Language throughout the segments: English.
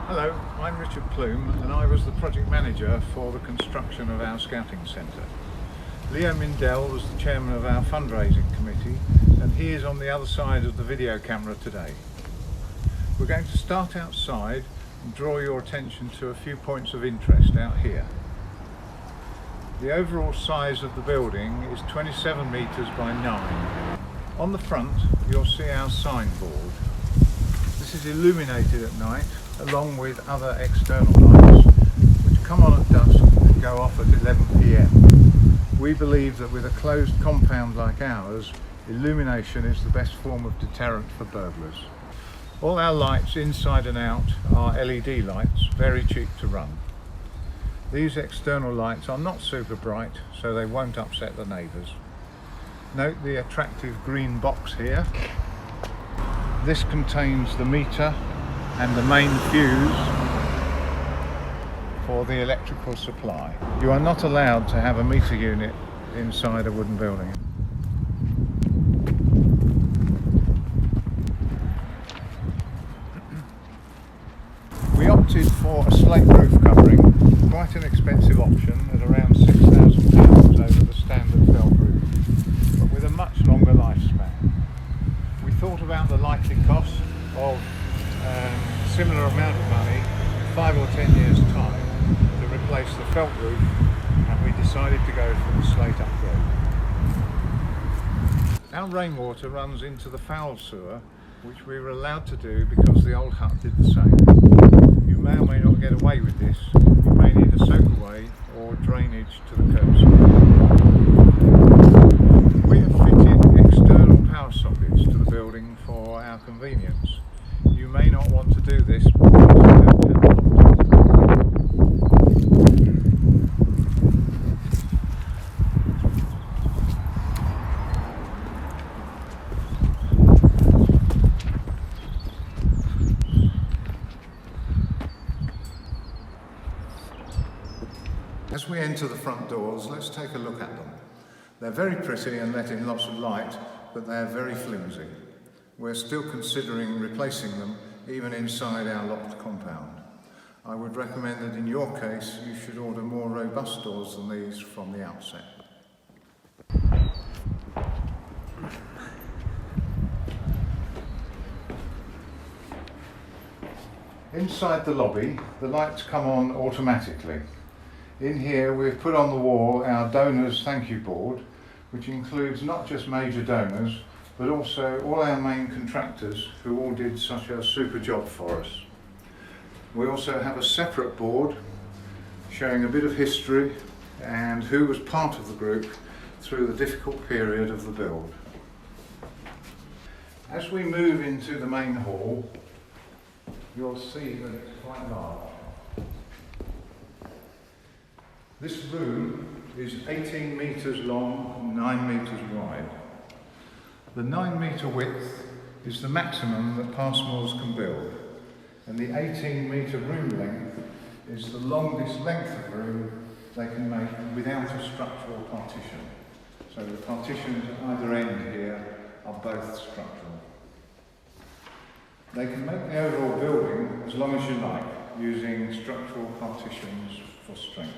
Hello, I'm Richard Plume and I was the project manager for the construction of our scouting centre. Leo Mindell was the chairman of our fundraising committee and he is on the other side of the video camera today. We're going to start outside and draw your attention to a few points of interest out here. The overall size of the building is 27 metres by 9. On the front you'll see our signboard. This is illuminated at night along with other external lights which come on at dusk and go off at 11 p.m. We believe that with a closed compound like ours, illumination is the best form of deterrent for burglars. All our lights inside and out are LED lights, very cheap to run. These external lights are not super bright, so they won't upset the neighbours. Note the attractive green box here. This contains the meter and the main fuse for the electrical supply. You are not allowed to have a meter unit inside a wooden building. We opted for a slate roof covering, quite an expensive option at around £6,000 over the standard felt roof, but with a much longer lifespan. We thought about the likely cost of similar amount of money in 5 or 10 years time to replace the felt roof, and we decided to go for the slate upgrade. Our rainwater runs into the foul sewer, which we were allowed to do because the old hut did the same. You may or may not get away with this. You may need a soak away or drainage to the curbside. We have fitted external power sockets to the building for our convenience. You may not want to do this because you don't have lockdown. As we enter the front doors, let's take a look at them. They're very pretty and let in lots of light, but they're very flimsy. We're still considering replacing them even inside our locked compound. I would recommend that in your case you should order more robust doors than these from the outset. Inside the lobby, the lights come on automatically. In here we've put on the wall our donors thank you board, which includes not just major donors but also all our main contractors who all did such a super job for us. We also have a separate board showing a bit of history and who was part of the group through the difficult period of the build. As we move into the main hall, you'll see that it's quite large. This room is 18 metres long and 9 metres wide. The 9 metre width is the maximum that Passmore's can build, and the 18 metre room length is the longest length of room they can make without a structural partition. So the partitions at either end here are both structural. They can make the overall building as long as you like, using structural partitions for strength.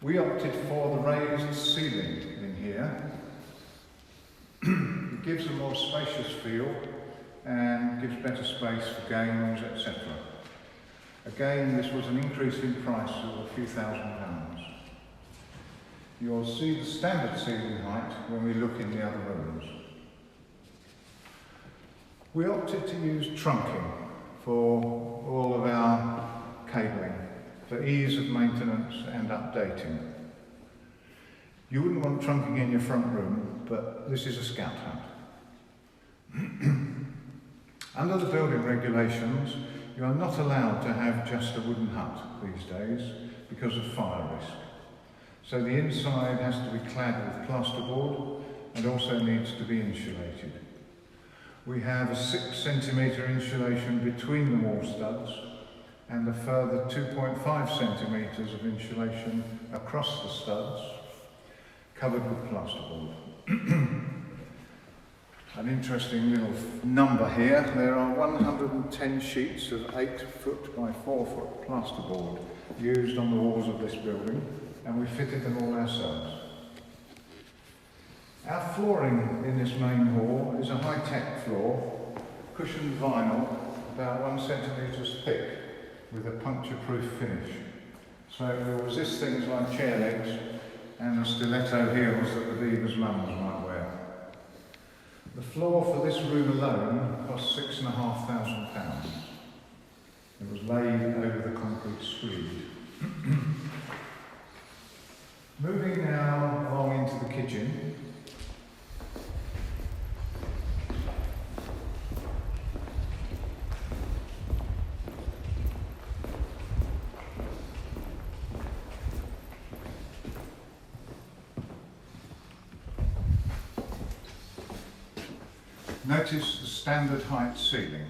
We opted for the raised ceiling in here. It gives a more spacious feel and gives better space for games, etc. Again, this was an increase in price of a few £1,000s. You'll see the standard ceiling height when we look in the other rooms. We opted to use trunking for all of our cabling for ease of maintenance and updating. You wouldn't want trunking in your front room, but this is a scout hut. Under the building regulations, you are not allowed to have just a wooden hut these days because of fire risk. So the inside has to be clad with plasterboard and also needs to be insulated. We have a 6 centimetre insulation between the wall studs and a further 2.5 centimetres of insulation across the studs, covered with plasterboard. An interesting little number here. There are 110 sheets of 8 foot by 4 foot plasterboard used on the walls of this building, and we fitted them all ourselves. Our flooring in this main hall is a high-tech floor, cushioned vinyl, about 1 centimetre thick, with a puncture-proof finish. So it will resist things like chair legs and the stiletto heels that the Beavers' mums might wear. The floor for this room alone cost £6,500. It was laid over the concrete screed. Moving now along into the kitchen. Notice the standard height ceiling.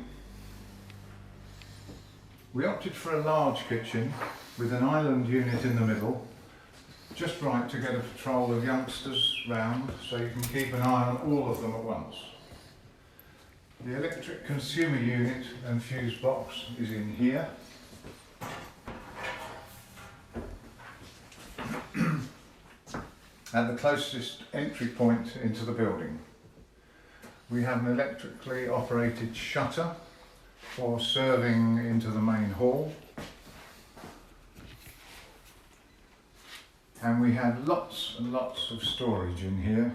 We opted for a large kitchen with an island unit in the middle, just right to get a patrol of youngsters round so you can keep an eye on all of them at once. The electric consumer unit and fuse box is in here. At the closest entry point into the building. We have an electrically operated shutter for serving into the main hall. And we have lots and lots of storage in here,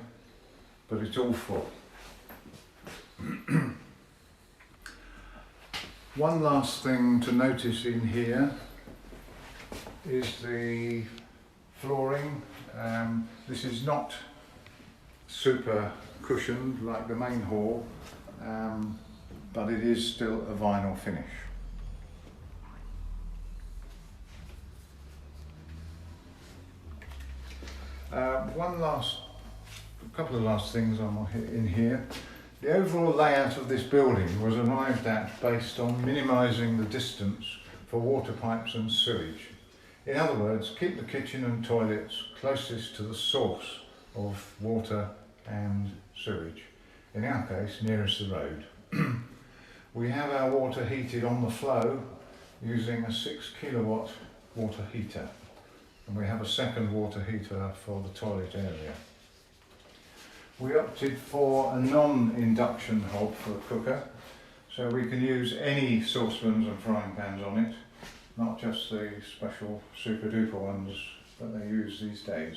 but it's all full. One last thing to notice in here is the flooring. This is not super cushioned like the main hall, but it is still a vinyl finish. A couple of last things in here. The overall layout of this building was arrived at based on minimising the distance for water pipes and sewage. In other words, keep the kitchen and toilets closest to the source of water and sewage, in our case nearest the road. We have our water heated on the flow using a 6 kilowatt water heater, and we have a second water heater for the toilet area. We opted for a non-induction hob for a cooker, so we can use any saucepans and frying pans on it, not just the special super duper ones that they use these days.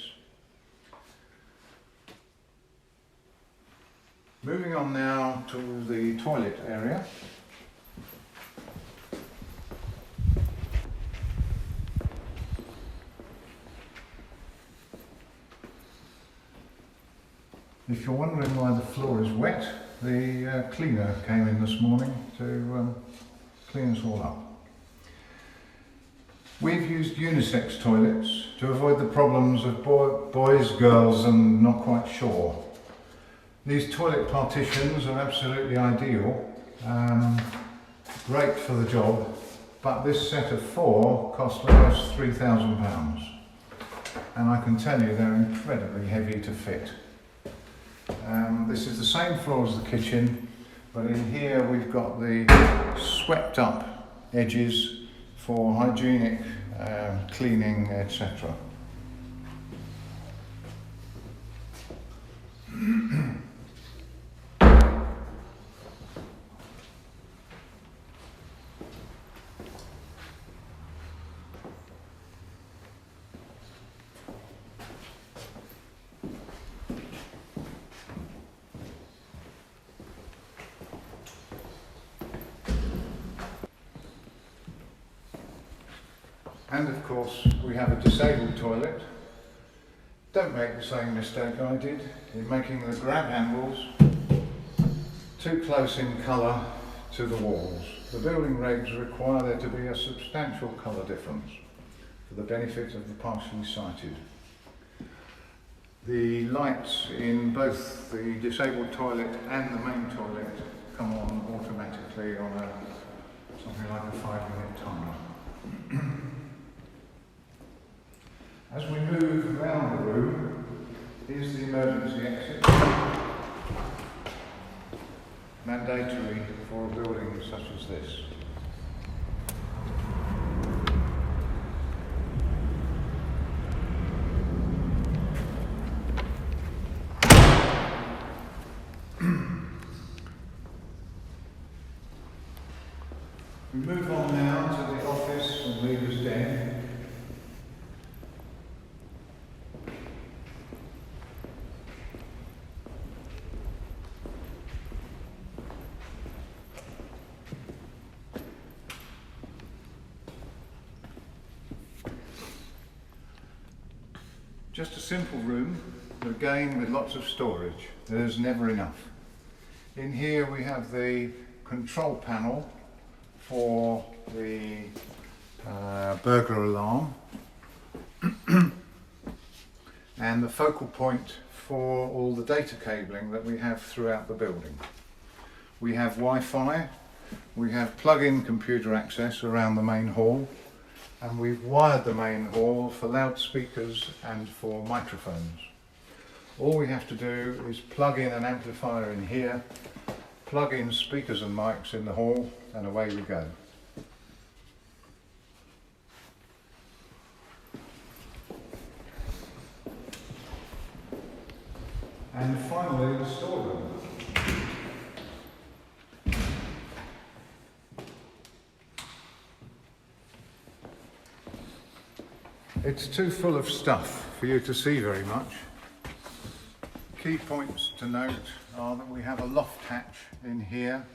Moving on now to the toilet area. If you're wondering why the floor is wet, the cleaner came in this morning to clean us all up. We've used unisex toilets to avoid the problems of boys, girls and not quite sure. These toilet partitions are absolutely ideal, great for the job, but this set of 4 cost almost £3,000, and I can tell you they're incredibly heavy to fit. This is the same floor as the kitchen, but in here we've got the swept up edges for hygienic cleaning, etc. And of course we have a disabled toilet. Don't make the same mistake I did in making the grab handles too close in colour to the walls. The building regs require there to be a substantial colour difference for the benefit of the partially sighted. The lights in both the disabled toilet and the main toilet come on automatically on something like a 5-minute timer. As we move around the room, here's the emergency exit. this. We move on now to the office and leader's den. Just a simple room, but again with lots of storage. There's never enough. In here we have the control panel for the burglar alarm and the focal point for all the data cabling that we have throughout the building. We have Wi-Fi, we have plug-in computer access around the main hall, and we've wired the main hall for loudspeakers and for microphones. All we have to do is plug in an amplifier in here, plug in speakers and mics in the hall, and away we go. And finally, the storeroom. It's too full of stuff for you to see very much. Key points to note are that we have a loft hatch in here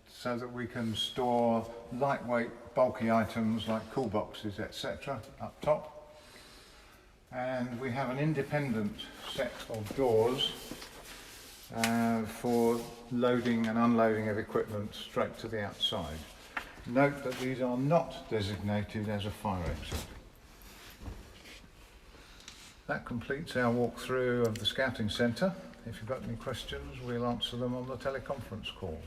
so that we can store lightweight, bulky items like cool boxes, etc. up top. And we have an independent set of doors for loading and unloading of equipment straight to the outside. Note that these are not designated as a fire exit. That completes our walkthrough of the Scouting Centre. If you've got any questions, we'll answer them on the teleconference call.